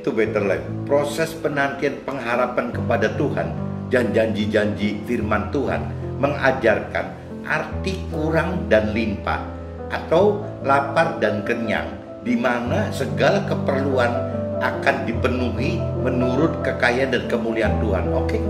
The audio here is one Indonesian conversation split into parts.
to Better Life, proses penantian pengharapan kepada Tuhan dan janji-janji firman Tuhan mengajarkan arti kurang dan limpah atau lapar dan kenyang, di mana segala keperluan akan dipenuhi menurut kekayaan dan kemuliaan Tuhan. Oke?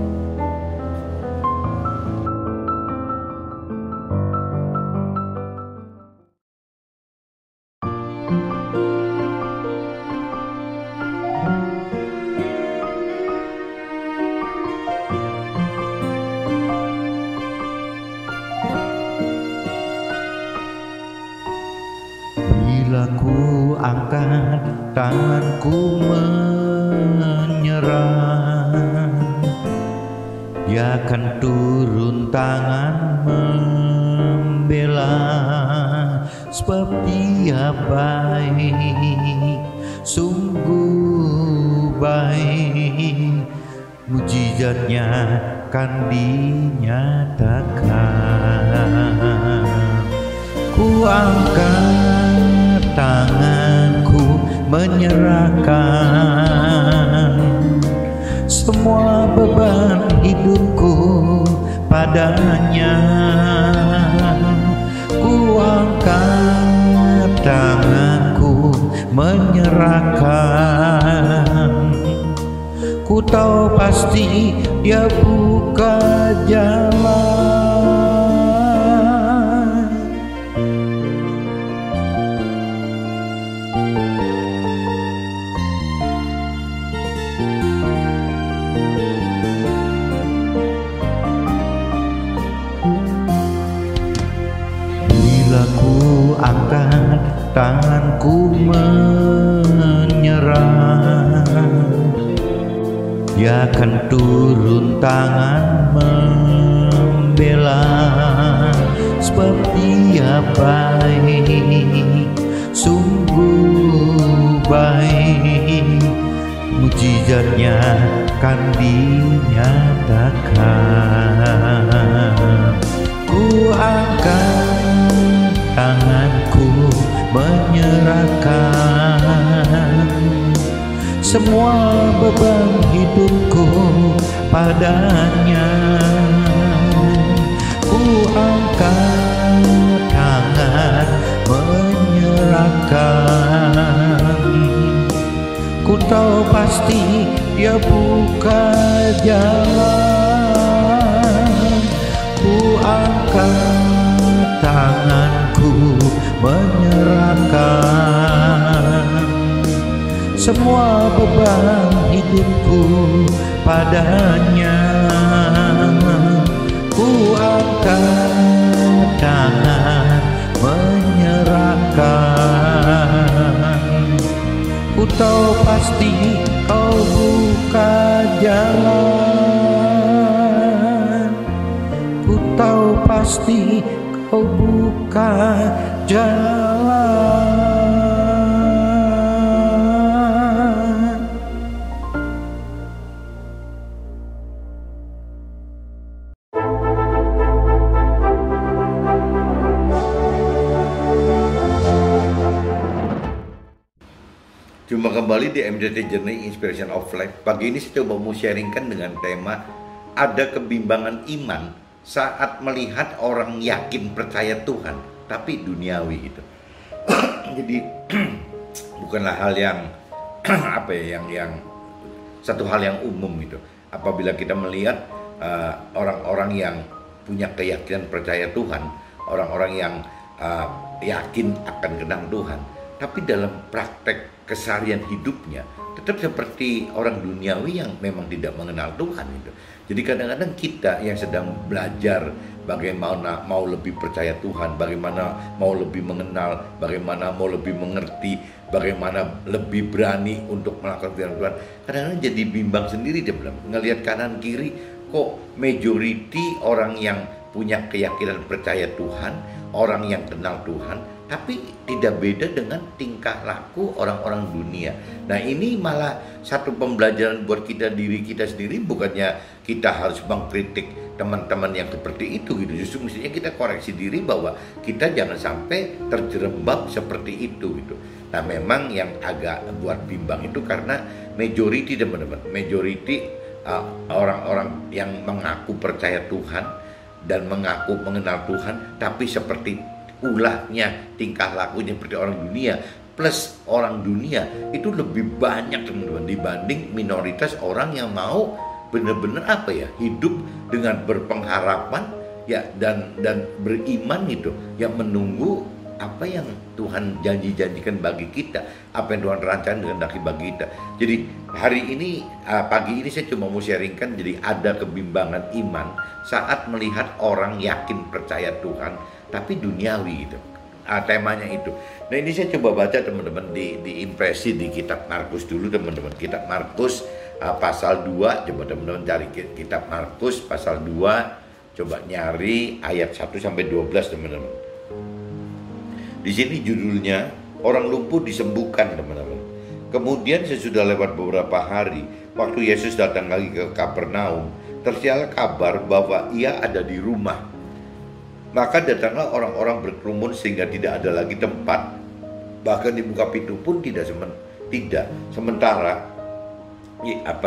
Bila ku angkat tanganku menyerah, Dia akan turun tangan membela, sebab Dia baik, sungguh baik, mujizatnya kan dinyatakan. Ku angkat tanganku menyerahkan semua beban hidupku padanya. Ku angkat tanganku menyerahkan. Ku tahu pasti Dia buka jalan. Ku angkat tanganku menyerah, Dia akan turun tangan membela, sebab Dia baik, sungguh baik, mujizatnya kan dinyatakan. Ku angkat tanganku menyerahkan semua beban hidupku padanya. Ku angkat tangan menyerahkan. Ku tahu pasti Dia buka jalan. Ku angkat tanganku menyerahkan semua beban hidupku padanya. Ku angkat tangan menyerahkan. Ku tahu pasti Kau buka jalan. Ku tahu pasti Kau buka jalan. Jumpa kembali di MDT Journey Inspiration of Life. Pagi ini saya coba mau sharingkan dengan tema ada kebimbangan iman saat melihat orang yakin percaya Tuhan tapi duniawi gitu. Jadi bukanlah hal yang apa ya, yang satu hal yang umum gitu. Apabila kita melihat orang-orang yang punya keyakinan percaya Tuhan, orang-orang yang yakin akan kenal Tuhan, tapi dalam praktek keseharian hidupnya tetap seperti orang duniawi yang memang tidak mengenal Tuhan gitu. Jadi kadang-kadang kita yang sedang belajar bagaimana mau lebih percaya Tuhan, bagaimana mau lebih mengenal, bagaimana mau lebih mengerti, bagaimana lebih berani untuk melakukan firman Tuhan, kadang-kadang jadi bimbang sendiri dia bilang, ngelihat kanan kiri kok majority orang yang punya keyakinan percaya Tuhan, orang yang kenal Tuhan, tapi tidak beda dengan tingkah laku orang-orang dunia. Nah ini malah satu pembelajaran buat kita, diri kita sendiri. Bukannya kita harus mengkritik teman-teman yang seperti itu gitu. Justru mestinya kita koreksi diri bahwa kita jangan sampai terjerembab seperti itu gitu. Nah, memang yang agak buat bimbang itu karena majority teman-teman, majority orang-orang yang mengaku percaya Tuhan dan mengaku mengenal Tuhan, tapi seperti ulahnya, tingkah lakunya seperti orang dunia, plus orang dunia itu lebih banyak teman-teman dibanding minoritas orang yang mau benar-benar hidup dengan berpengharapan ya dan beriman gitu, yang menunggu apa yang Tuhan janji-janjikan bagi kita, apa yang Tuhan rancang dengan bagi kita. Jadi hari ini pagi ini saya cuma mau sharingkan, jadi ada kebimbangan iman saat melihat orang yakin percaya Tuhan tapi duniawi gitu. Temanya itu. Nah, ini saya coba baca teman-teman di impresi di kitab Markus dulu teman-teman. Kitab Markus pasal 2, coba teman-teman cari kitab Markus pasal 2, coba nyari ayat 1 sampai 12 teman-teman. Di sini judulnya orang lumpuh disembuhkan teman-teman. Kemudian sesudah lewat beberapa hari, waktu Yesus datang lagi ke Kapernaum, tersiar kabar bahwa ia ada di rumah. Maka datanglah orang-orang berkerumun sehingga tidak ada lagi tempat, bahkan dibuka pintu pun tidak. Sementara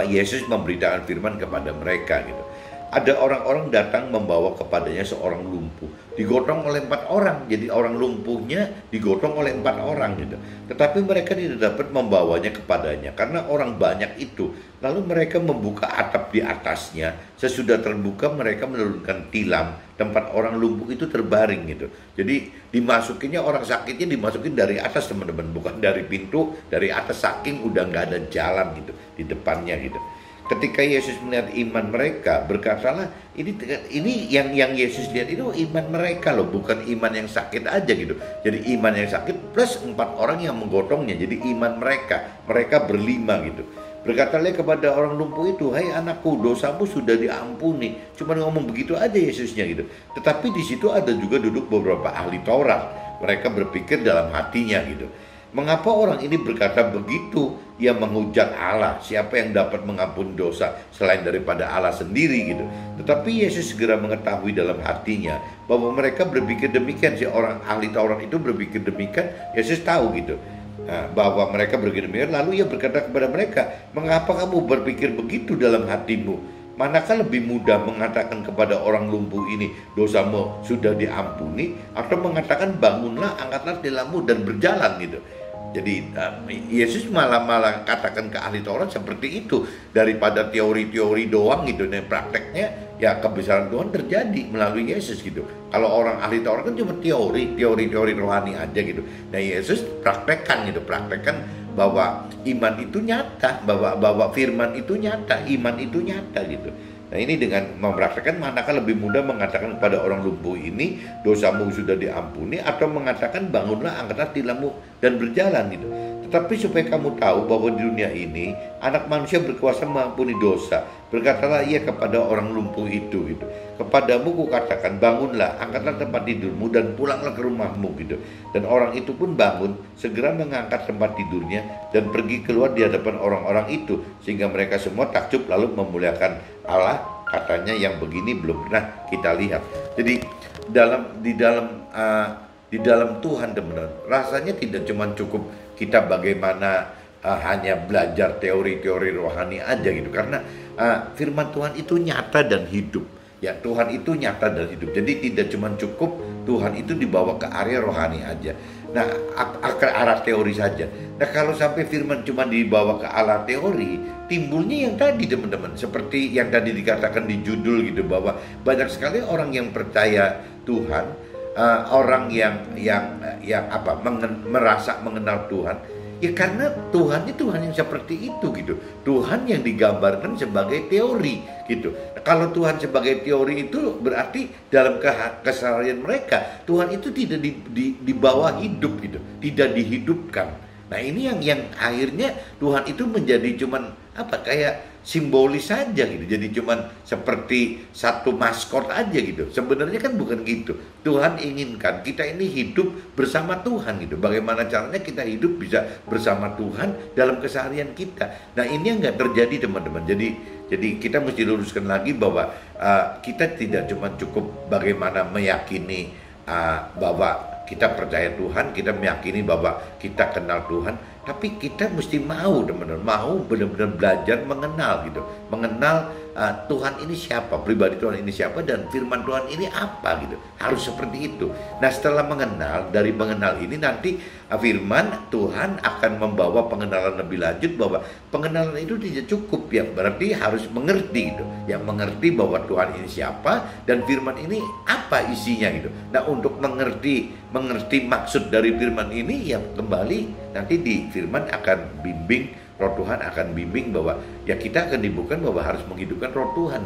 Yesus memberitakan firman kepada mereka gitu. Ada orang-orang datang membawa kepadanya seorang lumpuh, digotong oleh 4 orang. Jadi orang lumpuhnya digotong oleh 4 orang gitu. Tetapi mereka tidak dapat membawanya kepadanya karena orang banyak itu. Lalu mereka membuka atap di atasnya. Sesudah terbuka mereka menurunkan tilam tempat orang lumpuh itu terbaring gitu. Jadi dimasukinnya orang sakitnya dimasukin dari atas teman-teman, bukan dari pintu, dari atas, saking udah nggak ada jalan gitu di depannya gitu. Ketika Yesus melihat iman mereka, berkatalah, ini yang Yesus lihat itu iman mereka loh, bukan iman yang sakit aja gitu. Jadi iman yang sakit plus 4 orang yang menggotongnya, jadi iman mereka berlima gitu. Berkatalah kepada orang lumpuh itu, "Hai anakku, dosamu sudah diampuni." Cuma ngomong begitu aja Yesusnya gitu. Tetapi di situ ada juga duduk beberapa ahli Taurat. Mereka berpikir dalam hatinya gitu, mengapa orang ini berkata begitu? Ia menghujat Allah. Siapa yang dapat mengampuni dosa selain daripada Allah sendiri gitu. Tetapi Yesus segera mengetahui dalam hatinya bahwa mereka berpikir demikian. Si orang ahli Taurat itu berpikir demikian. Yesus tahu gitu, bahwa mereka berpikir demikian. Lalu ia berkata kepada mereka, "Mengapa kamu berpikir begitu dalam hatimu? Manakah lebih mudah mengatakan kepada orang lumpuh ini, dosamu sudah diampuni, atau mengatakan bangunlah, angkatlah tilammu dan berjalan gitu?" Jadi Yesus malah katakan ke ahli Taurat seperti itu daripada teori-teori doang gitu. Dan prakteknya ya kebesaran Tuhan terjadi melalui Yesus gitu. Kalau orang ahli Taurat kan cuma teori rohani aja gitu. Nah, Yesus praktekkan bahwa iman itu nyata, bahwa firman itu nyata, iman itu nyata gitu. Nah, ini dengan mempraktekkan, manakah lebih mudah mengatakan kepada orang lumpuh ini, dosamu sudah diampuni, atau mengatakan bangunlah, angkatlah tilammu dan berjalan gitu. Tetapi supaya kamu tahu bahwa di dunia ini anak manusia berkuasa mengampuni dosa, berkatalah ia kepada orang lumpuh itu gitu, "Kepadamu kukatakan, bangunlah, angkatlah tempat tidurmu dan pulanglah ke rumahmu" gitu. Dan orang itu pun bangun, segera mengangkat tempat tidurnya dan pergi keluar di hadapan orang-orang itu, sehingga mereka semua takjub lalu memuliakan Allah, katanya, "Yang begini belum pernah kita lihat." Jadi di dalam Tuhan teman-teman, rasanya tidak cuma cukup kita bagaimana hanya belajar teori-teori rohani aja gitu, karena firman Tuhan itu nyata dan hidup. Ya, Tuhan itu nyata dan hidup. Jadi tidak cuma cukup Tuhan itu dibawa ke area rohani aja. Nah, ke arah teori saja. Nah, kalau sampai firman cuma dibawa ke arah teori, timbulnya yang tadi teman-teman, seperti yang tadi dikatakan di judul gitu, bahwa banyak sekali orang yang percaya Tuhan, orang yang merasa mengenal Tuhan, ya karena Tuhan itu Tuhan yang seperti itu gitu. Tuhan yang digambarkan sebagai teori gitu. Kalau Tuhan sebagai teori itu berarti dalam keseharian mereka Tuhan itu tidak dibawa hidup gitu, tidak dihidupkan. Nah, ini yang akhirnya Tuhan itu menjadi cuman kayak simbolis saja gitu. Jadi cuman seperti satu maskot aja gitu. Sebenarnya kan bukan gitu. Tuhan inginkan kita ini hidup bersama Tuhan gitu. Bagaimana caranya kita hidup bisa bersama Tuhan dalam keseharian kita. Nah, ini yang nggak terjadi teman-teman. Jadi kita mesti luruskan lagi bahwa kita tidak cuma cukup bagaimana meyakini bahwa kita percaya Tuhan, kita meyakini bahwa kita kenal Tuhan, tapi kita mesti mau teman-teman, mau benar-benar belajar mengenal gitu, mengenal Tuhan ini siapa, pribadi Tuhan ini siapa, dan firman Tuhan ini apa gitu, harus seperti itu. Nah setelah mengenal, dari mengenal ini nanti firman Tuhan akan membawa pengenalan lebih lanjut, bahwa pengenalan itu tidak cukup, ya berarti harus mengerti gitu, yang mengerti bahwa Tuhan ini siapa dan firman ini apa isinya gitu. Nah untuk mengerti maksud dari firman ini, ya kembali nanti di firman akan bimbing, Roh Tuhan akan bimbing bahwa ya kita akan dibukakan bahwa harus menghidupkan Roh Tuhan.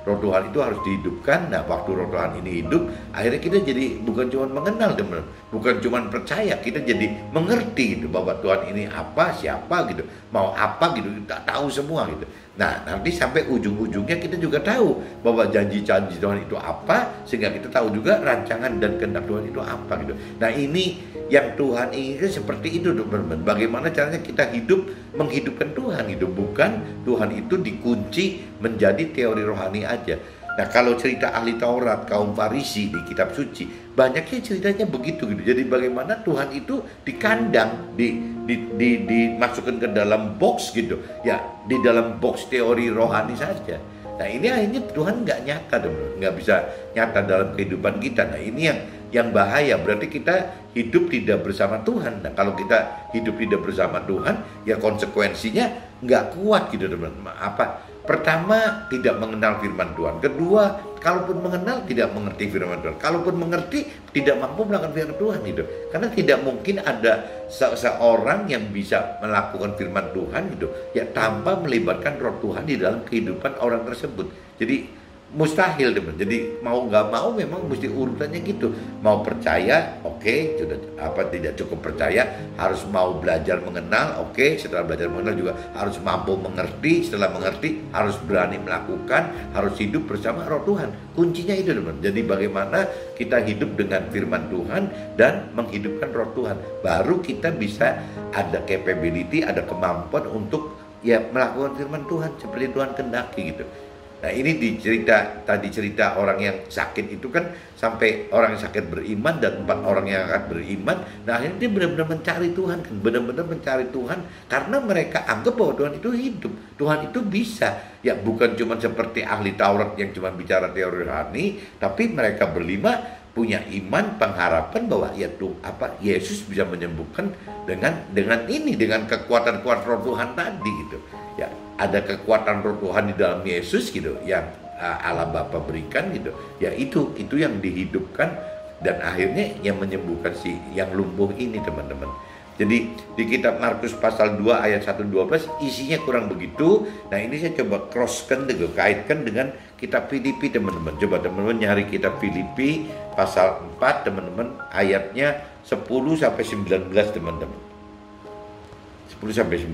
Roh Tuhan itu harus dihidupkan. Nah waktu Roh Tuhan ini hidup, akhirnya kita jadi bukan cuma mengenal teman, bukan cuma percaya, kita jadi mengerti gitu, bahwa Tuhan ini apa, siapa gitu, mau apa gitu, kita tahu semua gitu. Nah nanti sampai ujung-ujungnya kita juga tahu bahwa janji-janji Tuhan itu apa, sehingga kita tahu juga rancangan dan kehendak Tuhan itu apa gitu. Nah ini yang Tuhan inginkan seperti itu teman-teman. Bagaimana caranya kita hidup menghidupkan Tuhan gitu, bukan Tuhan itu dikunci menjadi teori rohani aja. Nah kalau cerita ahli Taurat, kaum Farisi di kitab suci, banyaknya ceritanya begitu gitu. Jadi bagaimana Tuhan itu dikandang, dimasukkan ke dalam box gitu, ya di dalam box teori rohani saja. Nah ini akhirnya Tuhan nggak nyata teman-teman, nggak bisa nyata dalam kehidupan kita. Nah ini yang bahaya, berarti kita hidup tidak bersama Tuhan. Nah kalau kita hidup tidak bersama Tuhan, ya konsekuensinya nggak kuat gitu teman-teman. Pertama, tidak mengenal firman Tuhan. Kedua, kalaupun mengenal, tidak mengerti firman Tuhan. Kalaupun mengerti, tidak mampu melakukan firman Tuhan gitu. Karena tidak mungkin ada seseorang yang bisa melakukan firman Tuhan gitu, ya tanpa melibatkan Roh Tuhan di dalam kehidupan orang tersebut. Jadi mustahil teman. Jadi mau nggak mau memang mesti urutannya gitu. Mau percaya, oke, sudah tidak cukup percaya, harus mau belajar mengenal, oke. Setelah belajar mengenal juga harus mampu mengerti. Setelah mengerti harus berani melakukan, harus hidup bersama Roh Tuhan. Kuncinya itu teman. Jadi bagaimana kita hidup dengan firman Tuhan dan menghidupkan Roh Tuhan, baru kita bisa ada capability, ada kemampuan untuk ya melakukan firman Tuhan seperti Tuhan kehendaki gitu. Nah ini cerita orang yang sakit itu kan, sampai orang yang sakit beriman dan 4 orang yang akan beriman. Nah akhirnya dia benar-benar mencari Tuhan kan, benar-benar mencari Tuhan, karena mereka anggap bahwa Tuhan itu hidup, Tuhan itu bisa. Ya bukan cuma seperti ahli Taurat yang cuma bicara teori rohani, tapi mereka berlima punya iman, pengharapan bahwa Yesus bisa menyembuhkan dengan kekuatan Roh Tuhan tadi gitu. Ya ada kekuatan Roh Tuhan di dalam Yesus gitu, yang Allah Bapa berikan gitu. Ya itu yang dihidupkan, dan akhirnya yang menyembuhkan si yang lumpuh ini teman-teman. Jadi di kitab Markus pasal 2 ayat 1-12 isinya kurang begitu. Nah ini saya coba kaitkan dengan kitab Filipi teman-teman. Coba teman-teman nyari kitab Filipi pasal 4 teman-teman, ayatnya 10-19 teman-teman. 10-19.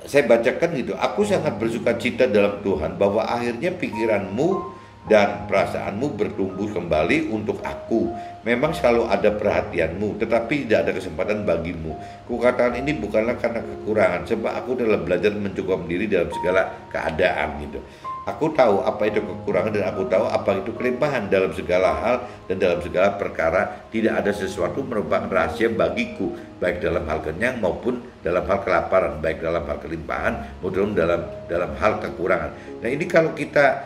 Saya bacakan gitu. Aku sangat bersuka cita dalam Tuhan bahwa akhirnya pikiranmu dan perasaanmu bertumbuh kembali untuk aku. Memang selalu ada perhatianmu, tetapi tidak ada kesempatan bagimu. Kukatakan ini bukanlah karena kekurangan, sebab aku telah belajar mencukupkan diri dalam segala keadaan gitu. Aku tahu apa itu kekurangan dan aku tahu apa itu kelimpahan. Dalam segala hal dan dalam segala perkara tidak ada sesuatu merupakan rahasia bagiku, baik dalam hal kenyang maupun dalam hal kelaparan, baik dalam hal kelimpahan maupun dalam hal kekurangan. Nah ini kalau kita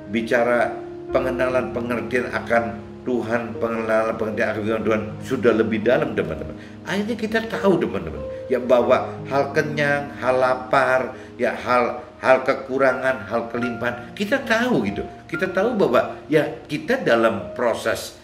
bicara pengenalan pengertian akan Tuhan, pengenalan pengertian akan Tuhan sudah lebih dalam teman-teman. Akhirnya kita tahu teman-teman, ya bahwa hal kenyang, hal lapar, ya hal kekurangan, hal kelimpahan, kita tahu gitu. Kita tahu bahwa ya kita dalam proses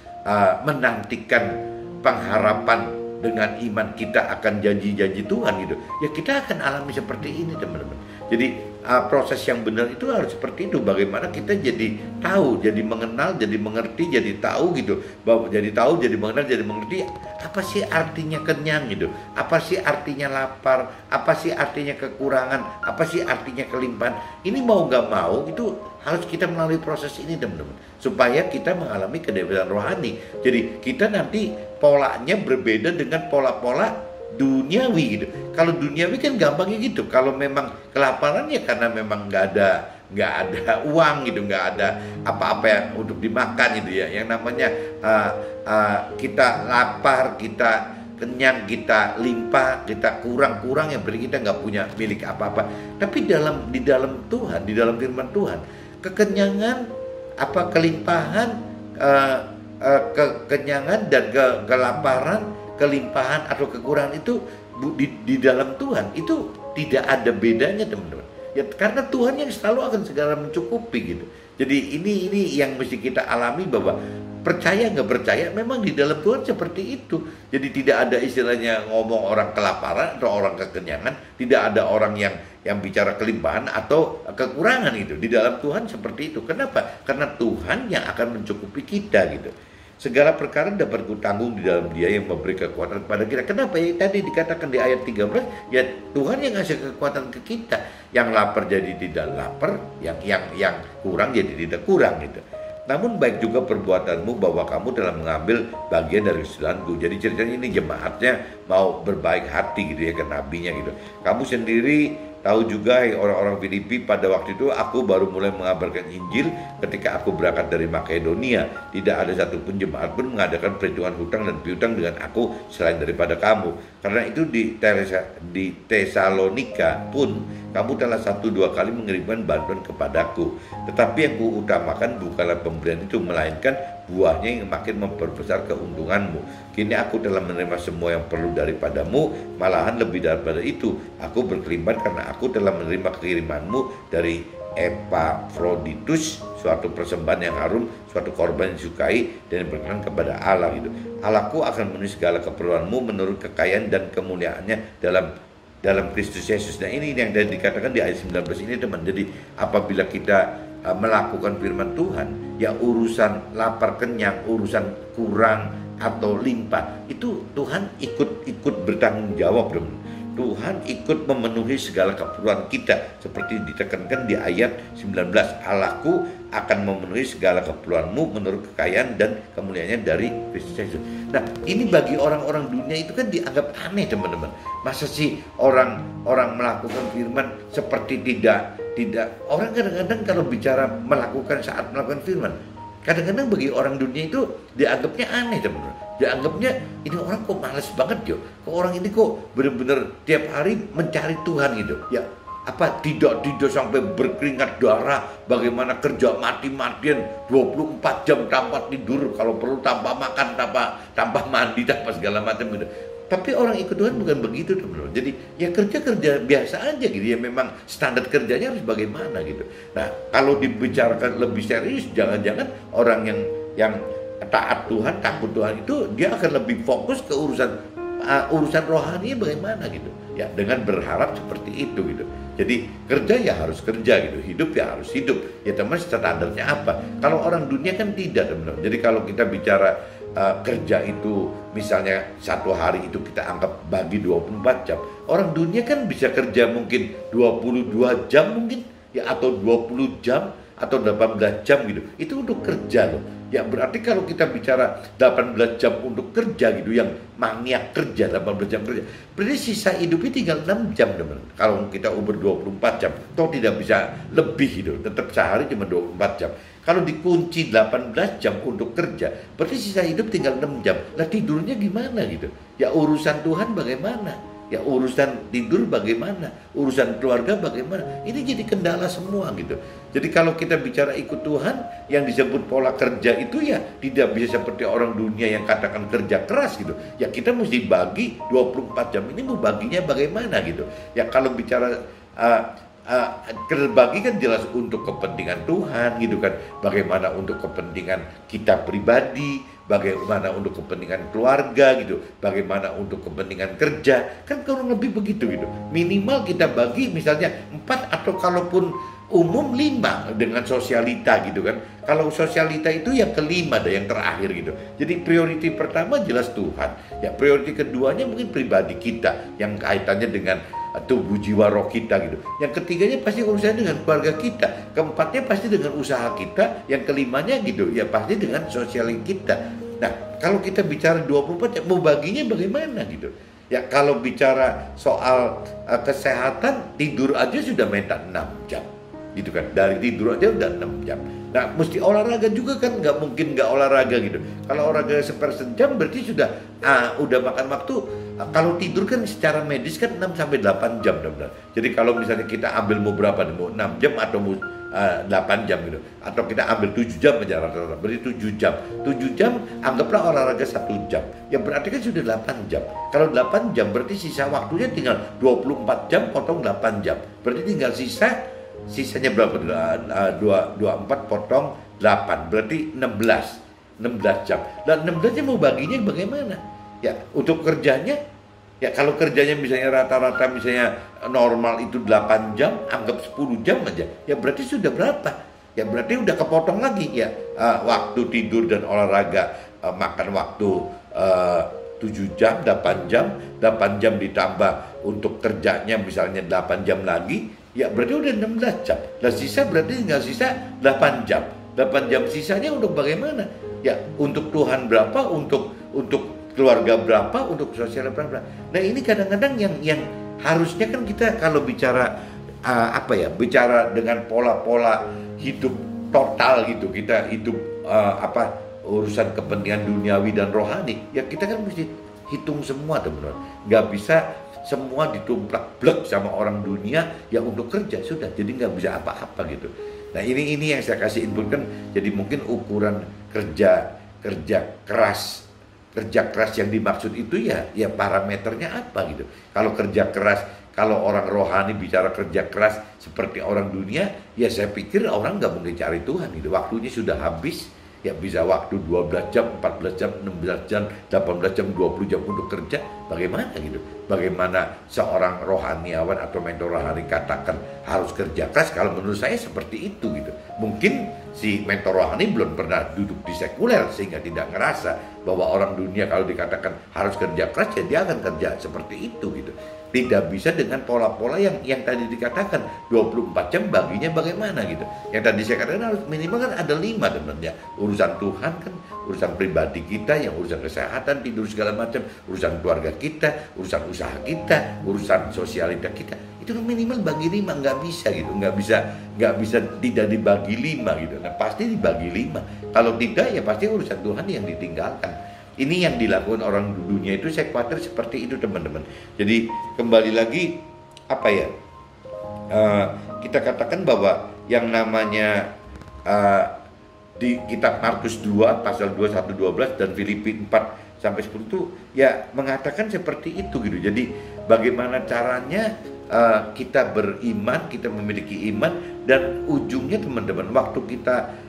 menantikan pengharapan dengan iman kita akan janji-janji Tuhan gitu. Ya kita akan alami seperti ini teman-teman. Jadi proses yang benar itu harus seperti itu. Bagaimana kita jadi tahu, jadi mengenal, jadi mengerti, jadi tahu gitu. Bahwa jadi tahu, jadi mengenal, jadi mengerti apa sih artinya kenyang gitu. Apa sih artinya lapar, apa sih artinya kekurangan, apa sih artinya kelimpahan. Ini mau gak mau itu harus kita melalui proses ini teman-teman, supaya kita mengalami kebebasan rohani. Jadi kita nanti polanya berbeda dengan pola-pola duniawi gitu. Kalau duniawi kan gampangnya gitu. Kalau memang kelaparan ya karena memang nggak nggak ada uang gitu, nggak ada apa-apa yang untuk dimakan gitu ya. Yang namanya kita lapar, kita kenyang, kita limpah, kita kurang-kurang, yang berarti kita nggak punya milik apa-apa. Tapi di dalam Tuhan, di dalam firman Tuhan, kekenyangan, kelimpahan, kekenyangan dan kelaparan, kelimpahan atau kekurangan itu di dalam Tuhan itu tidak ada bedanya, teman-teman. Ya, karena Tuhan yang selalu akan segera mencukupi gitu. Jadi ini yang mesti kita alami, bahwa percaya nggak percaya memang di dalam Tuhan seperti itu. Jadi tidak ada istilahnya ngomong orang kelaparan atau orang kekenyangan, tidak ada orang yang bicara kelimpahan atau kekurangan itu. Di dalam Tuhan seperti itu. Kenapa? Karena Tuhan yang akan mencukupi kita gitu. Segala perkara dapat kutanggung di dalam Dia yang memberi kekuatan kepada kita. Kenapa? Ya tadi dikatakan di ayat 13, ya Tuhan yang ngasih kekuatan ke kita. Yang lapar jadi tidak lapar, yang kurang jadi tidak kurang gitu. Namun baik juga perbuatanmu, bahwa kamu telah mengambil bagian dari kesalahanku. Jadi ceritanya ini jemaatnya mau berbaik hati gitu ya ke nabinya gitu. Kamu sendiri tahu juga orang-orang Filipi, pada waktu itu aku baru mulai mengabarkan Injil ketika aku berangkat dari Makedonia. Tidak ada satupun jemaat pun mengadakan perhitungan hutang dan piutang dengan aku selain daripada kamu. Karena itu di Tesalonika pun kamu telah 1-2 kali mengirimkan bantuan kepadaku. Tetapi yang kuutamakan bukanlah pemberian itu, melainkan buahnya yang makin memperbesar keuntunganmu. Kini aku telah menerima semua yang perlu daripadamu, malahan lebih daripada itu. Aku berkelimpahan karena aku telah menerima kirimanmu dari Epaphroditus, suatu persembahan yang harum, suatu korban yang disukai dan berkenan kepada Allah gitu. Allahku akan memenuhi segala keperluanmu menurut kekayaan dan kemuliaannya dalam Kristus Yesus. Nah ini yang dikatakan di ayat 19 ini, teman. Jadi apabila kita melakukan firman Tuhan, ya urusan lapar kenyang, urusan kurang atau limpah, itu Tuhan ikut bertanggung jawab, teman. Tuhan ikut memenuhi segala keperluan kita, seperti ditekankan di ayat 19. Allahku akan memenuhi segala keperluanmu menurut kekayaan dan kemuliaannya dari Kristus Yesus. Nah ini bagi orang-orang dunia itu kan dianggap aneh, teman-teman. Masa sih orang melakukan firman seperti tidak orang kadang-kadang kalau bicara saat melakukan firman, kadang-kadang bagi orang dunia itu dianggapnya aneh, teman-teman. Dianggapnya ini orang kok males banget yo, kok orang ini kok benar-benar tiap hari mencari Tuhan gitu ya. Tidak sampai berkeringat darah, bagaimana kerja mati-matian 24 jam tanpa tidur, kalau perlu tanpa makan, tanpa mandi, tanpa segala macam gitu. Tapi orang ikut Tuhan bukan begitu, teman-teman. Jadi ya kerja biasa aja gitu ya, memang standar kerjanya harus bagaimana gitu. Nah kalau dibicarakan lebih serius, jangan-jangan orang yang taat Tuhan, takut Tuhan itu dia akan lebih fokus ke urusan rohani bagaimana gitu ya, dengan berharap seperti itu gitu. Jadi kerja ya harus kerja gitu, hidup ya harus hidup ya, teman. Standarnya apa? Kalau orang dunia kan tidak, teman. Jadi kalau kita bicara kerja itu misalnya satu hari itu kita anggap bagi 24 jam, orang dunia kan bisa kerja mungkin 22 jam mungkin ya, atau 20 jam atau 18 jam gitu. Itu untuk kerja loh. Ya berarti kalau kita bicara 18 jam untuk kerja gitu, yang maniak kerja 18 jam kerja, berarti sisa hidupnya tinggal 6 jam, teman. Kalau kita uber 24 jam, toh tidak bisa lebih gitu, tetap sehari cuma 24 jam. Kalau dikunci 18 jam untuk kerja, berarti sisa hidup tinggal 6 jam. Lah tidurnya gimana gitu? Ya urusan Tuhan bagaimana? Ya urusan tidur bagaimana? Urusan keluarga bagaimana? Ini jadi kendala semua gitu. Jadi kalau kita bicara ikut Tuhan, yang disebut pola kerja itu ya tidak bisa seperti orang dunia yang katakan kerja keras gitu. Ya kita mesti bagi 24 jam ini, mau baginya bagaimana gitu. Ya kalau bicara terbagi kan jelas untuk kepentingan Tuhan gitu kan. Bagaimana untuk kepentingan kita pribadi, bagaimana untuk kepentingan keluarga gitu, bagaimana untuk kepentingan kerja, kan kurang lebih begitu gitu. Minimal kita bagi misalnya 4 atau kalaupun umum 5 dengan sosialita gitu kan. Kalau sosialita itu yang kelima, ada yang terakhir gitu. Jadi priority pertama jelas Tuhan. Ya priority keduanya mungkin pribadi kita yang kaitannya dengan tubuh jiwa roh kita gitu. Yang ketiganya pasti urusannya dengan keluarga kita. Keempatnya pasti dengan usaha kita. Yang kelimanya gitu ya pasti dengan sosial kita. Nah kalau kita bicara 24 jam, mau baginya bagaimana gitu. Ya kalau bicara soal kesehatan, tidur aja sudah minta 6 jam. gitu kan. Dari tidur aja udah 6 jam. Nah, mesti olahraga juga kan, nggak mungkin nggak olahraga gitu. Kalau olahraga seperjam berarti sudah udah makan waktu. Kalau tidur kan secara medis kan 6 sampai 8 jam benar-benar. Jadi kalau misalnya kita ambil mau berapa nih, mau 6 jam atau mau 8 jam gitu. Atau kita ambil 7 jam aja rata-rata. Berarti 7 jam. 7 jam anggaplah olahraga 1 jam. Ya berarti kan sudah 8 jam. Kalau 8 jam berarti sisa waktunya tinggal 24 jam potong 8 jam. Berarti tinggal sisanya berapa? 24 potong 8, berarti 16 jam. Dan 16 jam mau baginya bagaimana? Ya, untuk kerjanya, ya kalau kerjanya misalnya rata-rata misalnya normal itu 8 jam, anggap 10 jam aja. Ya berarti sudah berapa? Ya berarti udah kepotong lagi ya. Waktu tidur dan olahraga, makan waktu 7 jam, 8 jam, 8 jam ditambah untuk kerjanya misalnya 8 jam lagi. Ya berarti udah 16 jam. Dan sisa berarti tinggal sisa 8 jam. 8 jam sisanya untuk bagaimana? Ya untuk Tuhan berapa, untuk keluarga berapa, untuk sosial berapa. Nah ini kadang-kadang yang harusnya kan kita kalau bicara bicara dengan pola-pola hidup total gitu. Kita hidup urusan kepentingan duniawi dan rohani. Ya kita kan mesti hitung semua teman-teman. Nggak bisa semua ditumplak blek sama orang dunia yang untuk kerja sudah, jadi nggak bisa apa-apa gitu. Nah ini yang saya kasih input kan, jadi mungkin ukuran kerja keras yang dimaksud itu ya parameternya apa gitu. Kalau kerja keras, kalau orang rohani bicara kerja keras seperti orang dunia, ya saya pikir orang nggak mungkin cari Tuhan gitu. Waktunya sudah habis. Ya bisa waktu 12 jam, 14 jam, 16 jam, 18 jam, 20 jam untuk kerja, bagaimana gitu? Bagaimana seorang rohaniawan atau mentor rohani katakan harus kerja keras? Kalau menurut saya seperti itu gitu. Mungkin si mentor rohani belum pernah duduk di sekuler sehingga tidak ngerasa bahwa orang dunia kalau dikatakan harus kerja keras, ya dia akan kerja seperti itu gitu. Tidak bisa dengan pola-pola yang tadi dikatakan 24 jam baginya bagaimana gitu. Yang tadi saya katakan harus minimal kan ada 5 teman-teman ya. Urusan Tuhan kan, urusan pribadi kita, yang urusan kesehatan, tidur segala macam, urusan keluarga kita, urusan usaha kita, urusan sosialita kita. Itu minimal bagi 5, nggak bisa gitu. Nggak bisa tidak dibagi 5 gitu. Nah pasti dibagi 5. Kalau tidak ya pasti urusan Tuhan yang ditinggalkan. Ini yang dilakukan orang dunia itu, saya khawatir seperti itu teman-teman. Jadi kembali lagi kita katakan bahwa yang namanya di kitab Markus 2 pasal 21-12 dan Filipi 4 sampai 10 itu ya mengatakan seperti itu gitu. Jadi bagaimana caranya kita beriman, kita memiliki iman, dan ujungnya teman-teman waktu kita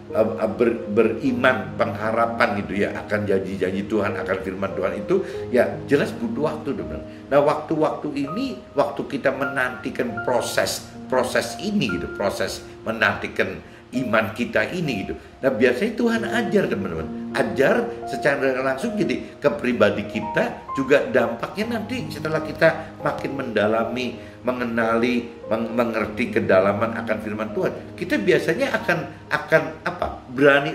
beriman, pengharapan gitu ya akan janji-janji Tuhan, akan firman Tuhan itu ya jelas butuh waktu teman. Nah waktu-waktu ini, waktu kita menantikan proses ini gitu, proses menantikan iman kita ini gitu. Nah biasanya Tuhan ajar teman-teman, ajar secara langsung jadi ke pribadi kita juga, dampaknya nanti setelah kita makin mendalami, mengenali, mengerti kedalaman akan firman Tuhan, kita biasanya akan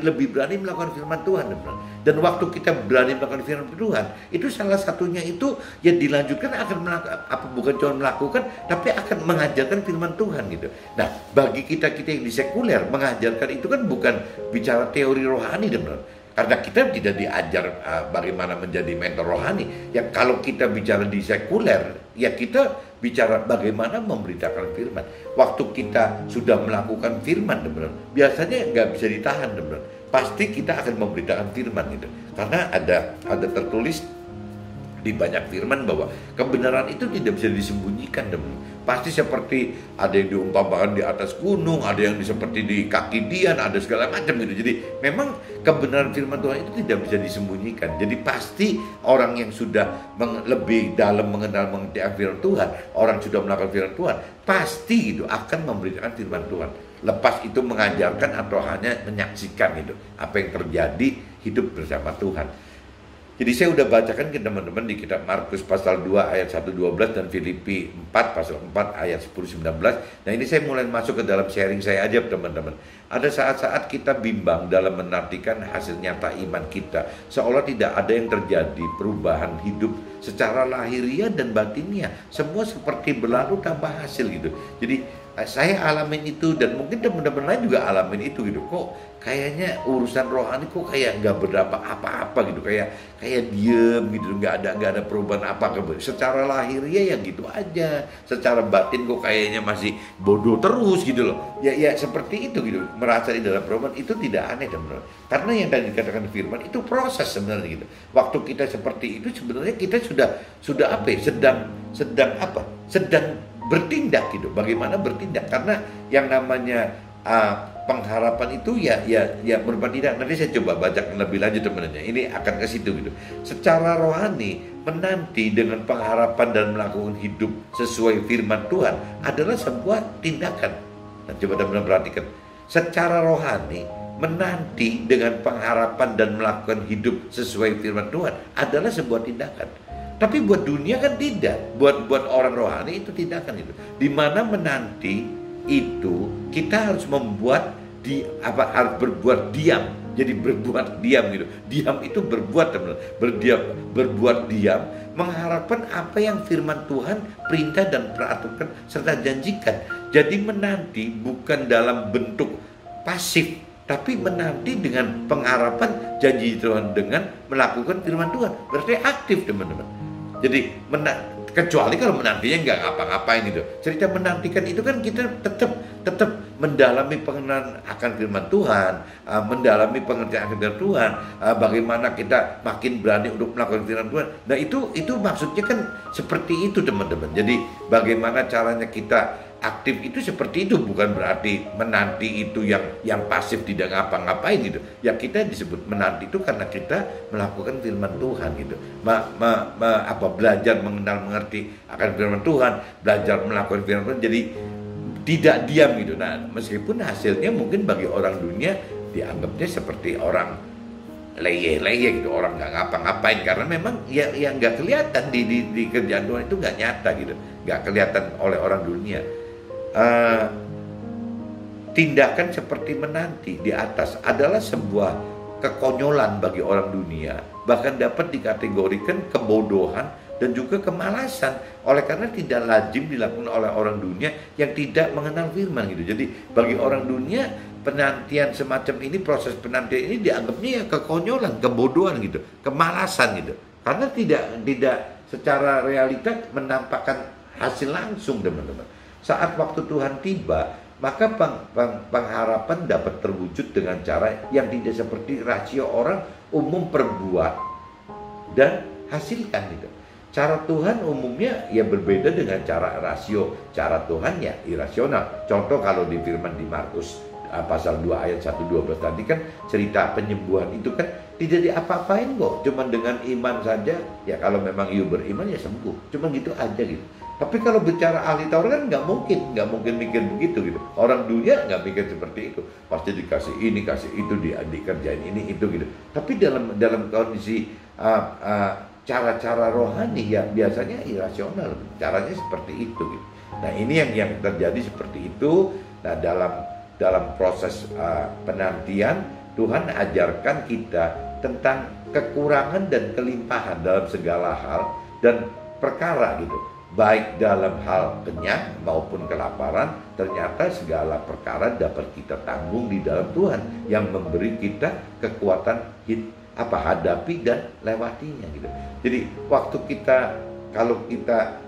lebih berani melakukan firman Tuhan teman-teman. Dan waktu kita berani melakukan firman Tuhan, itu salah satunya itu ya dilanjutkan akan bukan cuma melakukan, tapi akan mengajarkan firman Tuhan gitu. Nah bagi kita yang di sekuler, mengajarkan itu kan bukan bicara teori rohani teman-teman. Karena kita tidak diajar bagaimana menjadi mentor rohani. Ya kalau kita bicara di sekuler, ya kita bicara bagaimana memberitakan firman. Waktu kita sudah melakukan firman teman-teman, biasanya nggak bisa ditahan teman-teman. Pasti kita akan memberitakan firman gitu. Karena ada tertulis di banyak firman bahwa kebenaran itu tidak bisa disembunyikan teman-teman. Pasti seperti ada yang diumpamakan di atas gunung, ada yang seperti di kaki Dian, ada segala macam gitu. Jadi memang kebenaran firman Tuhan itu tidak bisa disembunyikan. Jadi pasti orang yang sudah lebih dalam mengerti firman Tuhan, orang sudah melakukan firman Tuhan, pasti gitu akan memberitakan firman Tuhan. Lepas itu mengajarkan atau hanya menyaksikan itu apa yang terjadi hidup bersama Tuhan. Jadi saya udah bacakan ke teman-teman di kitab Markus pasal 2 ayat 1-12 dan Filipi 4 pasal 4 ayat 10-19. Nah ini saya mulai masuk ke dalam sharing saya aja teman-teman. Ada saat-saat kita bimbang dalam menantikan hasil nyata iman kita. Seolah tidak ada yang terjadi perubahan hidup secara lahiriah dan batinnya. Semua seperti berlalu tanpa hasil gitu. Jadi saya alamin itu dan mungkin teman-teman lain juga alamin itu gitu. Kok kayaknya urusan rohani kok kayak nggak berdampak apa-apa gitu, kayak diem gitu, nggak ada perubahan apa. Secara lahiriah ya gitu aja, secara batin kok kayaknya masih bodoh terus gitu loh. Ya seperti itu gitu, merasa di dalam perubahan itu tidak aneh teman-teman. Karena yang tadi dikatakan firman itu proses sebenarnya gitu. Waktu kita seperti itu sebenarnya kita sudah apa ya, sedang bertindak gitu. Bagaimana bertindak? Karena yang namanya pengharapan itu ya berupa tindak. Nanti saya coba bacakan lebih lanjut teman-teman. Ini akan ke situ gitu. Secara rohani menanti dengan pengharapan dan melakukan hidup sesuai firman Tuhan adalah sebuah tindakan. Nah, coba teman-teman perhatikan. Secara rohani menanti dengan pengharapan dan melakukan hidup sesuai firman Tuhan adalah sebuah tindakan. Tapi buat dunia kan tidak, buat orang rohani itu tindakan itu. Dimana menanti itu kita harus harus berbuat diam. Jadi berbuat diam gitu. Diam itu berbuat teman-teman. Berbuat diam, mengharapkan apa yang firman Tuhan perintah dan peraturan serta janjikan. Jadi menanti bukan dalam bentuk pasif, tapi menanti dengan pengharapan janji Tuhan dengan melakukan firman Tuhan. Berarti aktif teman-teman. Jadi kecuali kalau menantinya nggak ngapa-ngapain gitu. Cerita menantikan itu kan kita tetap mendalami pengenalan akan firman Tuhan, mendalami pengertian akan firman Tuhan, bagaimana kita makin berani untuk melakukan firman Tuhan. Nah itu maksudnya kan seperti itu teman-teman. Jadi bagaimana caranya kita aktif itu seperti itu, bukan berarti menanti itu yang pasif tidak ngapa-ngapain gitu. Ya kita disebut menanti itu karena kita melakukan firman Tuhan gitu. Belajar mengerti akan firman Tuhan, belajar melakukan firman Tuhan. Jadi tidak diam gitu. Nah, meskipun hasilnya mungkin bagi orang dunia dianggapnya seperti orang leyeh gitu, orang nggak ngapa-ngapain karena memang ya nggak kelihatan di kerjaan Tuhan itu nggak nyata gitu, nggak kelihatan oleh orang dunia. Tindakan seperti menanti di atas adalah sebuah kekonyolan bagi orang dunia, bahkan dapat dikategorikan kebodohan dan juga kemalasan, oleh karena tidak lazim dilakukan oleh orang dunia yang tidak mengenal firman gitu. Jadi bagi orang dunia penantian semacam ini, proses penantian ini dianggapnya ya kekonyolan, kebodohan gitu, kemalasan gitu, karena tidak secara realita menampakkan hasil langsung teman-teman. Saat waktu Tuhan tiba, maka pengharapan dapat terwujud dengan cara yang tidak seperti rasio orang umum perbuat dan hasilkan gitu. Cara Tuhan umumnya ya berbeda dengan cara rasio. Cara Tuhan ya irasional. Contoh kalau di firman di Markus pasal 2 ayat 1-12 tadi kan cerita penyembuhan itu kan tidak diapa-apain kok. Cuman dengan iman saja, ya kalau memang you beriman ya sembuh. Cuman gitu aja gitu. Tapi kalau bicara ahli Taurat kan nggak mungkin mikir begitu gitu. Orang dunia nggak mikir seperti itu. Pasti dikasih ini, kasih itu, dikerjain ini itu gitu. Tapi dalam kondisi cara-cara rohani ya biasanya irasional. Caranya seperti itu gitu. Nah ini yang terjadi seperti itu. Nah dalam proses penantian Tuhan ajarkan kita tentang kekurangan dan kelimpahan dalam segala hal dan perkara gitu. Baik dalam hal kenyang maupun kelaparan, ternyata segala perkara dapat kita tanggung di dalam Tuhan yang memberi kita kekuatan hadapi dan lewatinya gitu. Jadi waktu kalau kita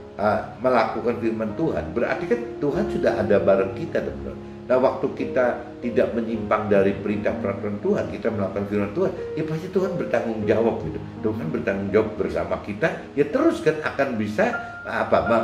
melakukan firman Tuhan, berarti kan Tuhan sudah ada bareng kita teman-teman. Nah waktu kita tidak menyimpang dari perintah peraturan Tuhan, kita melakukan firman Tuhan, ya pasti Tuhan bertanggung jawab gitu. Tuhan bertanggung jawab bersama kita, ya terus kan akan bisa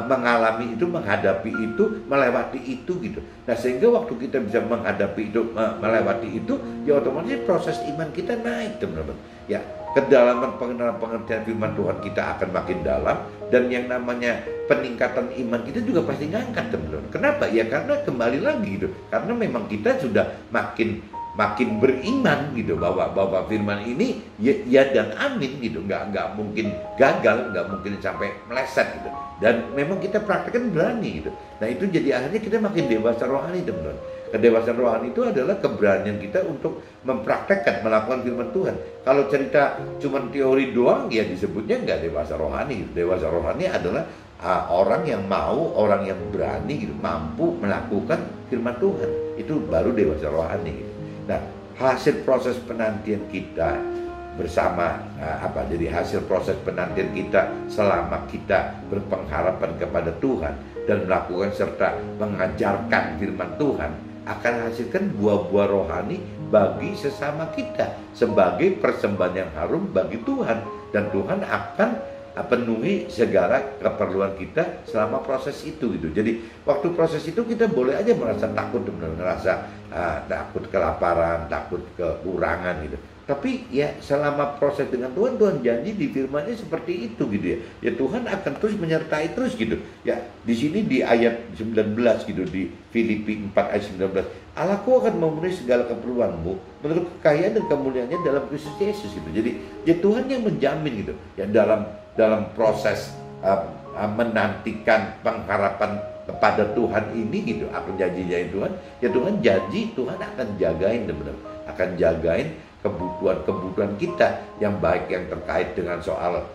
mengalami itu, menghadapi itu, melewati itu gitu. Nah sehingga waktu kita bisa menghadapi itu, melewati itu, ya otomatis proses iman kita naik teman-teman. Ya kedalaman pengertian firman Tuhan kita akan makin dalam, dan yang namanya peningkatan iman kita juga pasti ngangkat teman-teman. Kenapa? Ya karena kembali lagi gitu. Karena memang kita sudah makin beriman gitu bahwa firman ini ya dan amin gitu, nggak mungkin gagal, nggak mungkin sampai meleset gitu. Dan memang kita praktekkan berani gitu. Nah itu jadi akhirnya kita makin dewasa rohani teman-teman. Kedewasaan rohani itu adalah keberanian kita untuk mempraktekkan, melakukan firman Tuhan. Kalau cerita cuma teori doang ya disebutnya nggak dewasa rohani. Dewasa rohani adalah orang yang mau, orang yang berani gitu, mampu melakukan firman Tuhan, itu baru dewasa rohani gitu. Nah, hasil proses penantian kita bersama jadi hasil proses penantian kita selama kita berpengharapan kepada Tuhan dan melakukan serta mengajarkan firman Tuhan akan hasilkan buah-buah rohani bagi sesama kita sebagai persembahan yang harum bagi Tuhan, dan Tuhan akan penuhi segala keperluan kita selama proses itu gitu. Jadi waktu proses itu kita boleh aja merasa takut, merasa takut kelaparan, takut kekurangan gitu. Tapi ya selama proses dengan Tuhan, Tuhan janji di firman-Nya seperti itu gitu ya. Ya Tuhan akan terus menyertai terus gitu. Ya di sini di ayat 19 gitu, di Filipi 4 ayat 19. Allahku akan memenuhi segala keperluanmu menurut kekayaan dan kemuliaannya dalam Kristus Yesus gitu. Jadi ya Tuhan yang menjamin gitu. Ya dalam proses menantikan pengharapan kepada Tuhan ini gitu, aku janjinya Tuhan, ya Tuhan janji Tuhan akan jagain benar, akan jagain kebutuhan kita yang baik yang terkait dengan soal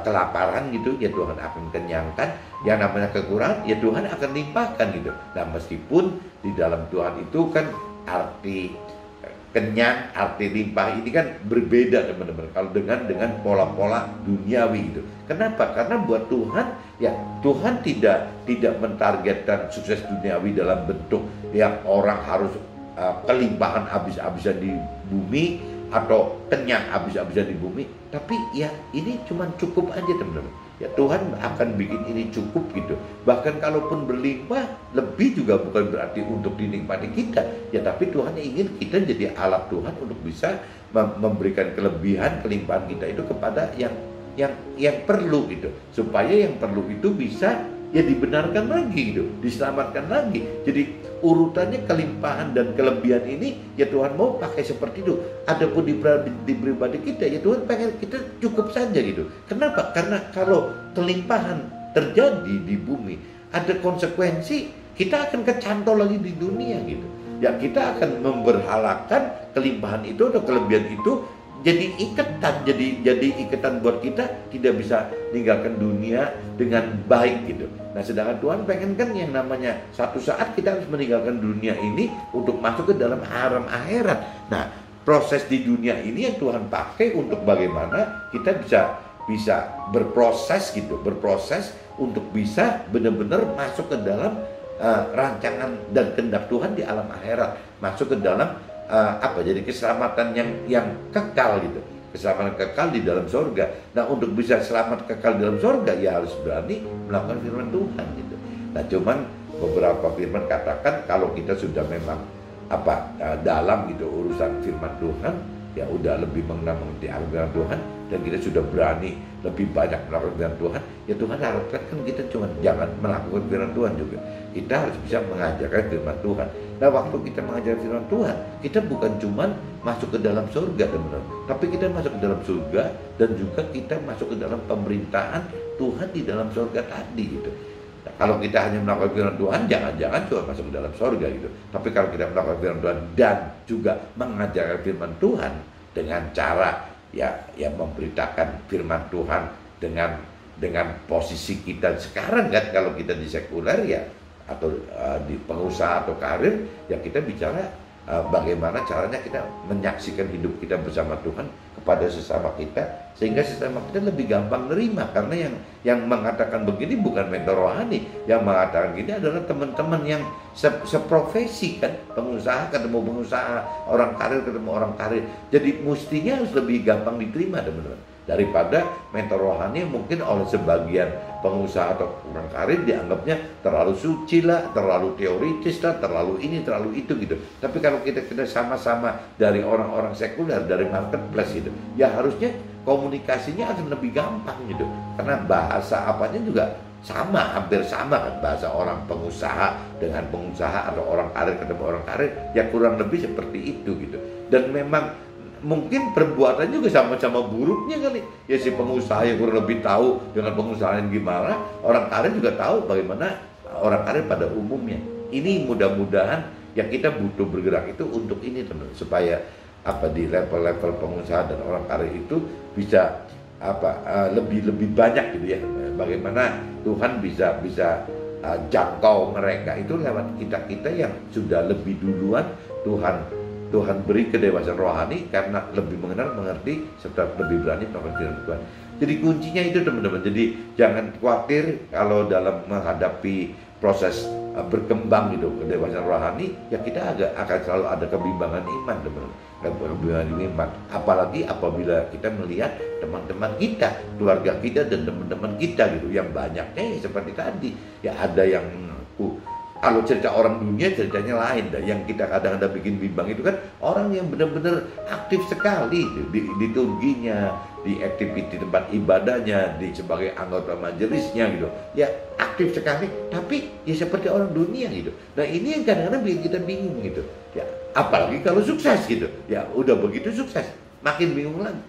kelaparan gitu, ya Tuhan akan kenyangkan. Yang namanya kekurangan, ya Tuhan akan limpahkan gitu. Nah meskipun di dalam Tuhan itu kan arti kenyang, arti limpah ini kan berbeda teman-teman kalau dengan pola-pola duniawi gitu. Kenapa? Karena buat Tuhan ya Tuhan tidak mentargetkan sukses duniawi dalam bentuk yang orang harus kelimpahan habis-habisan di bumi atau kenyang habis-habisan di bumi, tapi ya ini cuma cukup aja teman-teman. Ya Tuhan akan bikin ini cukup gitu. Bahkan kalaupun berlimpah lebih juga bukan berarti untuk dinikmati kita. Ya tapi Tuhan ingin kita jadi alat Tuhan untuk bisa memberikan kelebihan, kelimpahan kita itu kepada yang perlu gitu. Supaya yang perlu itu bisa ya dibenarkan lagi gitu, diselamatkan lagi. Jadi urutannya kelimpahan dan kelebihan ini ya Tuhan mau pakai seperti itu. Adapun di pribadi kita ya Tuhan pengen kita cukup saja gitu. Kenapa? Karena kalau kelimpahan terjadi di bumi ada konsekuensi, kita akan kecantol lagi di dunia gitu. Ya kita akan memberhalakan kelimpahan itu atau kelebihan itu jadi ikatan, jadi ikatan buat kita tidak bisa meninggalkan dunia dengan baik gitu. Nah sedangkan Tuhan pengen kan yang namanya satu saat kita harus meninggalkan dunia ini untuk masuk ke dalam alam akhirat. Nah proses di dunia ini yang Tuhan pakai untuk bagaimana kita bisa berproses gitu, berproses untuk bisa benar-benar masuk ke dalam rancangan dan kehendak Tuhan di alam akhirat, masuk ke dalam jadi keselamatan yang kekal gitu, keselamatan kekal di dalam sorga. Nah untuk bisa selamat kekal di dalam sorga ya harus berani melakukan firman Tuhan gitu. Nah cuman beberapa firman katakan kalau kita sudah memang dalam gitu urusan firman Tuhan, ya udah lebih mengerti firman Tuhan dan kita sudah berani lebih banyak melakukan firman Tuhan, ya Tuhan harapkan kan kita cuma jangan melakukan firman Tuhan juga, kita harus bisa mengajarkan firman Tuhan. Nah waktu kita mengajar firman Tuhan, kita bukan cuma masuk ke dalam surga teman-teman, tapi kita masuk ke dalam surga dan juga kita masuk ke dalam pemerintahan Tuhan di dalam surga tadi gitu. Nah, kalau kita hanya melakukan firman Tuhan, jangan-jangan cuma masuk ke dalam surga gitu. Tapi kalau kita melakukan firman Tuhan dan juga mengajarkan firman Tuhan dengan cara ya memberitakan firman Tuhan dengan posisi kita sekarang kan, kalau kita di sekuler ya atau di pengusaha atau karir ya kita bicara bagaimana caranya kita menyaksikan hidup kita bersama Tuhan kepada sesama kita sehingga sesama kita lebih gampang nerima. Karena yang mengatakan begini bukan mentor rohani, yang mengatakan gini adalah teman-teman yang seprofesi kan, pengusaha ketemu pengusaha, orang karir ketemu orang karir. Jadi mestinya harus lebih gampang diterima teman-teman daripada mentor rohani mungkin oleh sebagian pengusaha atau orang karir dianggapnya terlalu suci lah, terlalu teoritis lah, terlalu ini, terlalu itu gitu. Tapi kalau kita sama-sama dari orang-orang sekuler, dari marketplace gitu, ya harusnya komunikasinya akan lebih gampang gitu. Karena bahasa apanya juga sama, hampir sama kan, bahasa orang pengusaha dengan pengusaha atau orang karir ketemu orang karir, ya kurang lebih seperti itu gitu. Dan memang mungkin perbuatan juga sama-sama buruknya kali. Ya si pengusaha yang kurang lebih tahu dengan pengusaha yang gimana, orang karir juga tahu bagaimana orang karir pada umumnya. Ini mudah-mudahan yang kita butuh bergerak itu untuk ini teman, supaya di level-level pengusaha dan orang karir itu bisa lebih banyak gitu ya, bagaimana Tuhan bisa jangkau mereka itu lewat kita yang sudah lebih duluan Tuhan beri kedewasaan rohani karena lebih mengerti serta lebih berani melakukan firman Tuhan. Jadi kuncinya itu teman-teman. Jadi jangan khawatir kalau dalam menghadapi proses berkembang gitu kedewasaan rohani, ya kita akan selalu ada kebimbangan iman teman-teman. Kebimbangan iman. Apalagi apabila kita melihat teman-teman kita, keluarga kita dan teman-teman kita gitu yang banyaknya seperti tadi. Ya ada yang kalau cerita orang dunia ceritanya lain dah. Yang kita kadang-kadang bikin bimbang itu kan orang yang benar-benar aktif sekali di liturginya, di aktiviti tempat ibadahnya, sebagai anggota majelisnya gitu. Ya aktif sekali, tapi ya seperti orang dunia gitu. Nah ini yang kadang-kadang bikin kita bingung gitu. Ya apalagi kalau sukses gitu. Ya udah begitu sukses, makin bingung lagi.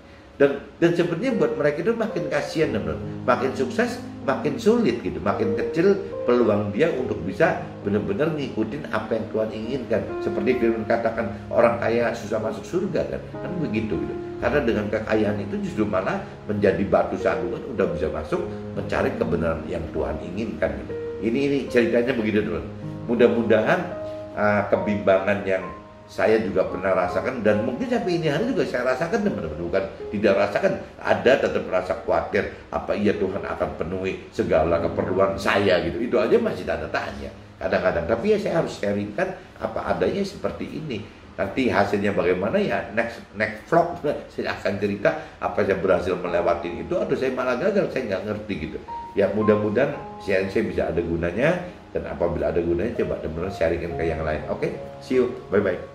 Dan sebenarnya buat mereka itu makin kasihan teman-teman. Makin sukses makin sulit gitu, makin kecil peluang dia untuk bisa benar-benar ngikutin apa yang Tuhan inginkan. Seperti firman katakan orang kaya susah masuk surga kan begitu gitu. Karena dengan kekayaan itu justru malah menjadi batu sandungan udah bisa masuk mencari kebenaran yang Tuhan inginkan gitu. Ini ceritanya begitu teman. Mudah-mudahan kebimbangan yang saya juga pernah rasakan dan mungkin sampai ini hari juga saya rasakan teman-teman, bukan tidak rasakan, ada tetap merasa khawatir apa iya Tuhan akan penuhi segala keperluan saya gitu. Itu aja masih tanda tanya kadang-kadang, tapi ya saya harus sharingkan apa adanya seperti ini. Nanti hasilnya bagaimana ya next vlog saya akan cerita apa saya berhasil melewati itu atau saya malah gagal, saya nggak ngerti gitu. Ya mudah-mudahan sharing saya bisa ada gunanya, dan apabila ada gunanya coba teman-teman sharingkan ke yang lain. Oke, see you, bye-bye.